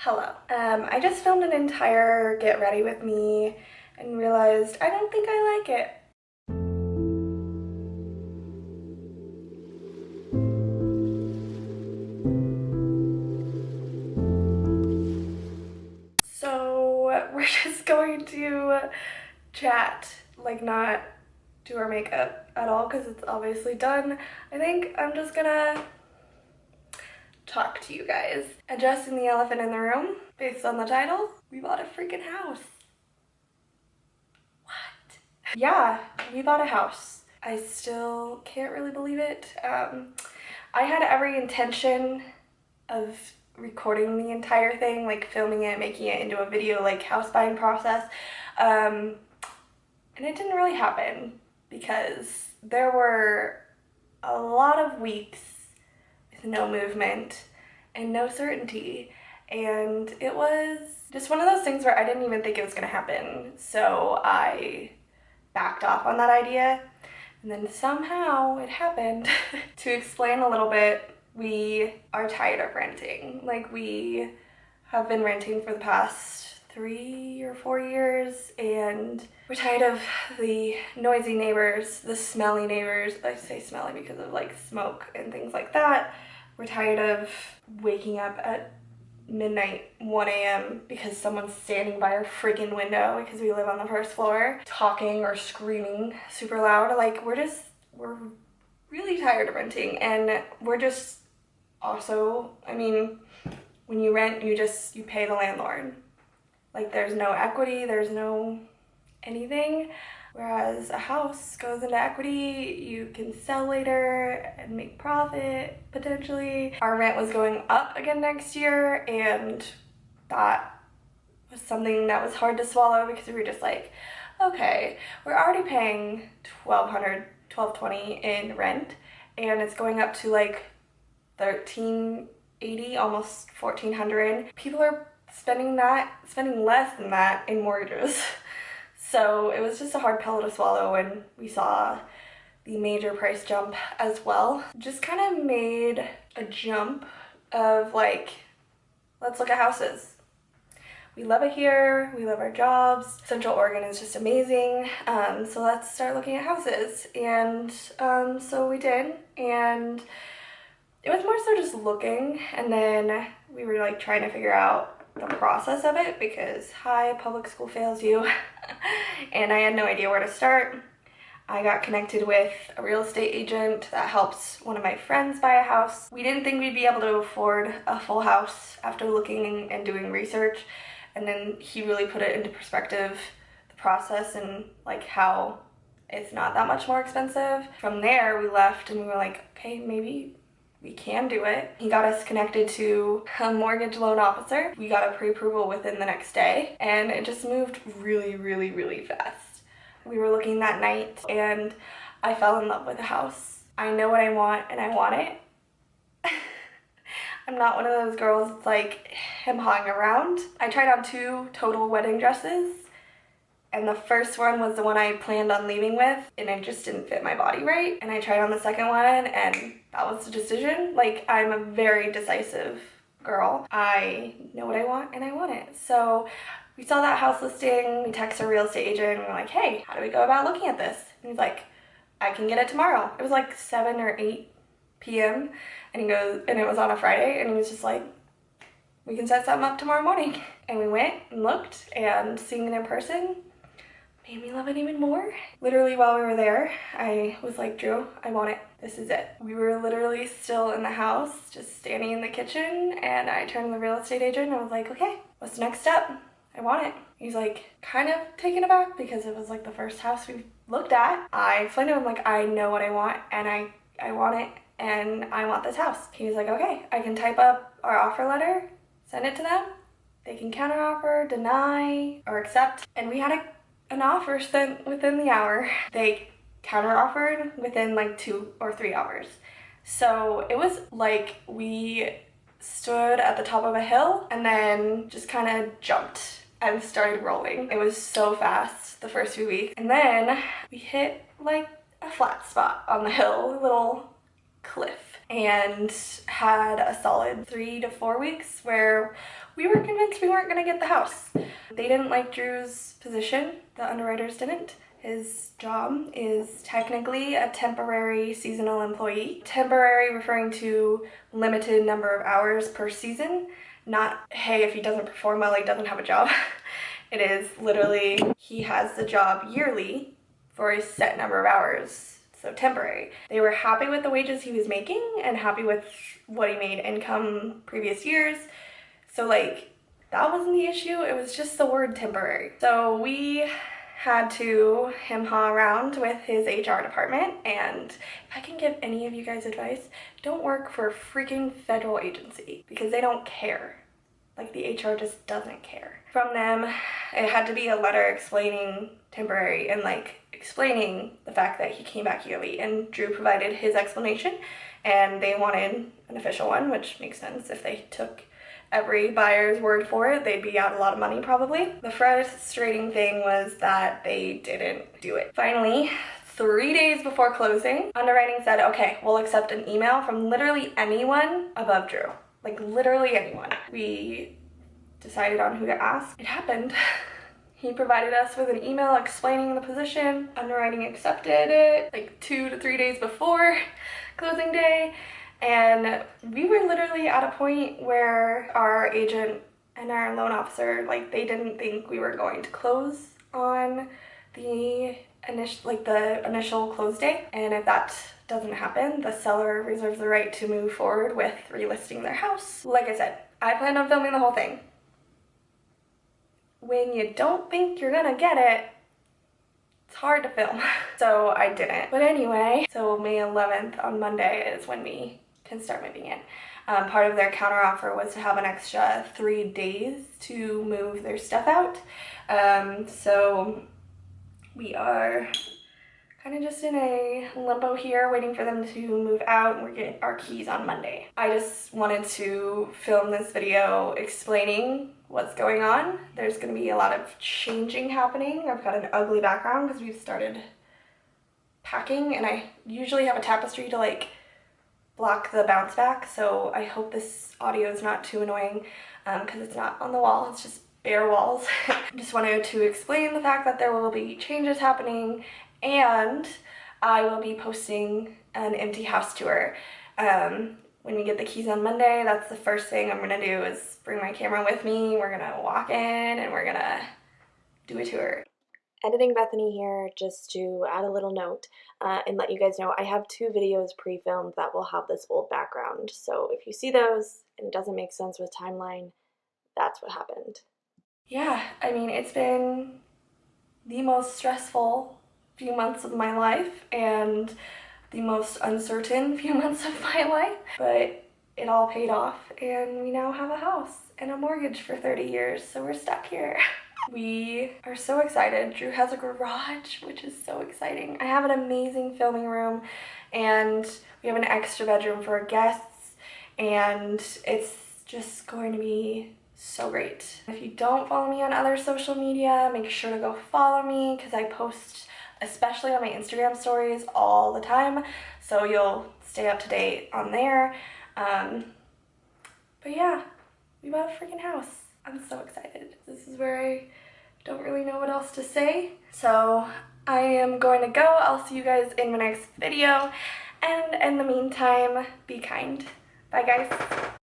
Hello. I just filmed an entire get ready with me and realized I don't think I like it. So we're just going to chat, like not do our makeup at all because it's obviously done. I think I'm just gonna talk to you guys. Addressing the elephant in the room, based on the title, we bought a freaking house. What? Yeah, we bought a house. I still can't really believe it. I had every intention of recording the entire thing, like filming it, making it into a video, like house buying process. And it didn't really happen because there were a lot of weeks with no movement and no certainty. And it was just one of those things where I didn't even think it was gonna happen. So I backed off on that idea. And then somehow it happened. To explain a little bit, we are tired of renting. Like, we have been renting for the past 3 or 4 years, and we're tired of the noisy neighbors, the smelly neighbors. I say smelly because of like smoke and things like that. We're tired of waking up at midnight, 1 a.m. because someone's standing by our freaking window because we live on the first floor, talking or screaming super loud. Like, we're really tired of renting, and we're just also, I mean, when you rent, you pay the landlord. Like, there's no equity, there's no anything. Whereas a house goes into equity, you can sell later and make profit, potentially. Our rent was going up again next year, and that was something that was hard to swallow because we were just like, okay, we're already paying $1,200, $1,220 in rent, and it's going up to like $1,380, almost $1,400. People are spending less than that in mortgages. So it was just a hard pill to swallow when we saw the major price jump as well. Just kind of made a jump of like, let's look at houses. We love it here, we love our jobs. Central Oregon is just amazing. So let's start looking at houses. And so we did, and it was more so just looking, and then we were like trying to figure out the process of it because public school fails you. And I had no idea where to start. I got connected with a real estate agent that helps one of my friends buy a house. We didn't think we'd be able to afford a full house after looking and doing research, and then he really put it into perspective, the process, and like how it's not that much more expensive. From there we left and we were like, okay, maybe we can do it. He got us connected to a mortgage loan officer. We got a pre-approval within the next day, and it just moved really, really, really fast. We were looking that night, and I fell in love with the house. I know what I want, and I want it. I'm not one of those girls that's like hem-hawing around. I tried on 2 total wedding dresses, and the first one was the one I planned on leaving with, and it just didn't fit my body right. And I tried on the second one, and that was the decision. Like, I'm a very decisive girl. I know what I want, and I want it. So we saw that house listing, we texted a real estate agent, and we were like, hey, how do we go about looking at this? And he's like, I can get it tomorrow. It was like 7 or 8 p.m. and he goes, and it was on a Friday, and he was just like, we can set something up tomorrow morning. And we went and looked, and seeing it in person made me love it even more. Literally while we were there, I was like, Drew, I want it. This is it. We were literally still in the house, just standing in the kitchen, and I turned to the real estate agent and I was like, okay, what's the next step? I want it. He's like kind of taken aback because it was like the first house we looked at. I explained to him like, I know what I want, and I want it, and I want this house. He was like, okay, I can type up our offer letter, send it to them. They can counteroffer, deny, or accept. And we had an offer sent within the hour. They counteroffered within like 2 or 3 hours. So it was like we stood at the top of a hill and then just kind of jumped and started rolling. It was so fast the first few weeks. And then we hit like a flat spot on the hill, a little cliff, and had a solid 3 to 4 weeks where we were convinced weren't gonna get the house. They didn't like Drew's position, the underwriters didn't. His job is technically a temporary seasonal employee. Temporary referring to limited number of hours per season, not, hey, if he doesn't perform well, he doesn't have a job. It is literally, he has the job yearly for a set number of hours, so temporary. They were happy with the wages he was making and happy with what he made income previous years. So like, that wasn't the issue, it was just the word temporary. So we had to hem-haw around with his HR department, and if I can give any of you guys advice, don't work for a freaking federal agency because they don't care. Like, the HR just doesn't care. From them, it had to be a letter explaining temporary and like explaining the fact that he came back yearly, and Drew provided his explanation, and they wanted an official one, which makes sense. If they took every buyer's word for it, they'd be out a lot of money probably. The frustrating thing was that they didn't do it. Finally, 3 days before closing, underwriting said, okay, we'll accept an email from literally anyone above Drew. Like literally anyone. We decided on who to ask. It happened. He provided us with an email explaining the position. Underwriting accepted it like 2 to 3 days before closing day. And we were literally at a point where our agent and our loan officer, like, they didn't think we were going to close on the initial close date. And if that doesn't happen, the seller reserves the right to move forward with relisting their house. Like I said, I planned on filming the whole thing. When you don't think you're gonna get it, it's hard to film. So I didn't. But anyway, so May 11th on Monday is when we can start moving in. Part of their counteroffer was to have an extra 3 days to move their stuff out. So we are kind of just in a limbo here, waiting for them to move out, and we're getting our keys on Monday. I just wanted to film this video explaining what's going on. There's gonna be a lot of changing happening. I've got an ugly background because we've started packing, and I usually have a tapestry to like block the bounce back, so I hope this audio is not too annoying because it's not on the wall, it's just bare walls. I just wanted to explain the fact that there will be changes happening, and I will be posting an empty house tour. When we get the keys on Monday, that's the first thing I'm gonna do is bring my camera with me. We're gonna walk in and we're gonna do a tour. Editing Bethany here, just to add a little note and let you guys know I have 2 videos pre-filmed that will have this old background. So if you see those and it doesn't make sense with timeline, that's what happened. Yeah, I mean, it's been the most stressful few months of my life and the most uncertain few months of my life, but it all paid off and we now have a house and a mortgage for 30 years, so we're stuck here. We are so excited. Drew has a garage, which is so exciting. I have an amazing filming room, and we have an extra bedroom for our guests, and it's just going to be so great. If you don't follow me on other social media, make sure to go follow me because I post, especially on my Instagram stories, all the time, so you'll stay up to date on there. But yeah, we bought a freaking house. I'm so excited. This is where I don't really know what else to say. So I am going to go. I'll see you guys in my next video. And in the meantime, be kind. Bye guys.